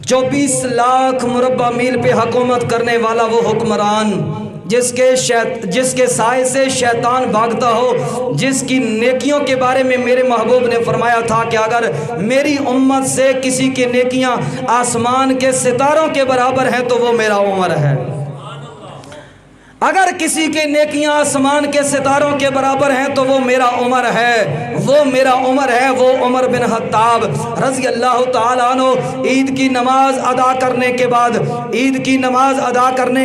24 लाख मुरब्बा मील पे हुकूमत करने वाला वो हुक्मरान जिसके साए से शैतान भागता हो, जिसकी नेकियों के बारे में मेरे महबूब ने फरमाया था कि अगर मेरी उम्मत से किसी की नेकियां आसमान के सितारों के बराबर हैं तो वो मेरा उमर है। अगर किसी की नेकियां आसमान के सितारों के बराबर हैं तो वो मेरा उमर है, वो मेरा उमर है, वो उमर बिन खत्ताब रज़ी अल्लाह ताला अन्हु। ईद की नमाज अदा करने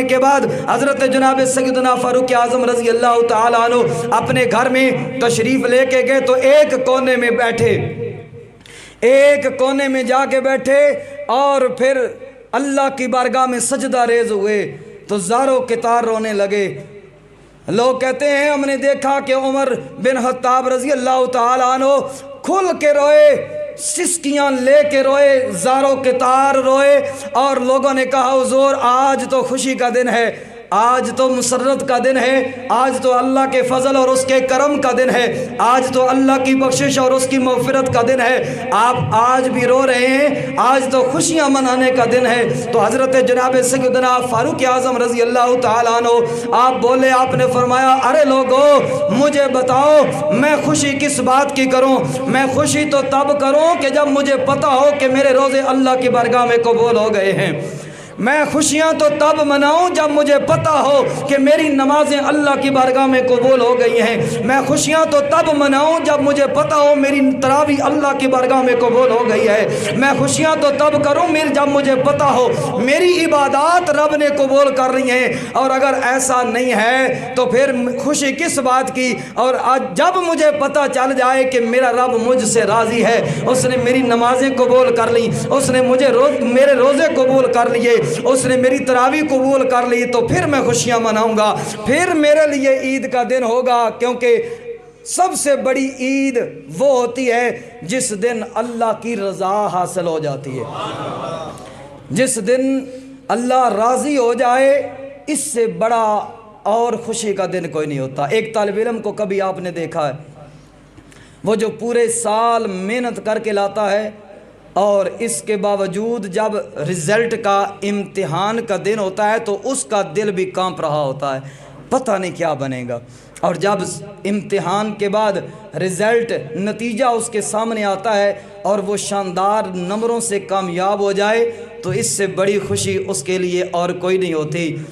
के बाद हज़रत जनाब सैयदना फारूक आज़म रज़ी अल्लाह ताला अन्हु अपने घर में तशरीफ़ लेके गए तो एक कोने में जाके बैठे और फिर अल्लाह की बारगाह में सजदा रेज़ हुए तो ज़ारो कितार रोने लगे। लोग कहते हैं हमने देखा कि उमर बिन खत्ताब रज़ी अल्लाह ताला अन्हु खुल के रोए, सिसकियाँ ले के रोए, ज़ारो कितार रोए। और लोगों ने कहा हुज़ूर आज तो खुशी का दिन है, आज तो मुसर्रत का दिन है, आज तो अल्लाह के फजल और उसके करम का दिन है, आज तो अल्लाह की बख्शिश और उसकी मग़फ़िरत का दिन है। आप आज भी रो रहे हैं, आज तो खुशियाँ मनाने का दिन है। तो हज़रत जनाब सैयदना फारूक आज़म रज़ी अल्लाह ताला अन्हु आप बोले, आपने फरमाया अरे लोगो मुझे बताओ मैं खुशी किस बात की करूँ? मैं खुशी तो तब करूँ कि जब मुझे पता हो कि मेरे रोज़े अल्लाह की बारगाह में कबूल हो गए हैं। मैं खुशियाँ तो तब मनाऊँ जब मुझे पता हो कि मेरी नमाज़ें अल्लाह की बारगाह में कबूल हो गई हैं। मैं खुशियाँ तो तब मनाऊँ जब मुझे पता हो मेरी तरावी अल्लाह की बारगाह में कबूल हो गई है। मैं खुशियाँ तो तब करूँ जब मुझे पता हो मेरी इबादत रब ने कबूल कर रही हैं। और अगर ऐसा नहीं है तो फिर खुशी किस बात की? और आज जब मुझे पता चल जाए कि मेरा रब मुझसे राज़ी है, उसने मेरी नमाज़ें कबूल कर ली, उसने मेरे रोज़े कबूल कर लिए, उसने मेरी तरावी कबूल कर ली, तो फिर मैं खुशियाँ मनाऊंगा, फिर मेरे लिए ईद का दिन होगा। क्योंकि सबसे बड़ी ईद वो होती है जिस दिन अल्लाह की रज़ा हासिल हो जाती है, जिस दिन अल्लाह राज़ी हो जाए, इससे बड़ा और खुशी का दिन कोई नहीं होता। एक तालिब इल्म को कभी आपने देखा है, वो जो पूरे साल मेहनत करके लाता है और इसके बावजूद जब रिज़ल्ट का इम्तिहान का दिन होता है तो उसका दिल भी कांप रहा होता है, पता नहीं क्या बनेगा। और जब इम्तिहान के बाद रिज़ल्ट नतीजा उसके सामने आता है और वो शानदार नंबरों से कामयाब हो जाए तो इससे बड़ी खुशी उसके लिए और कोई नहीं होती।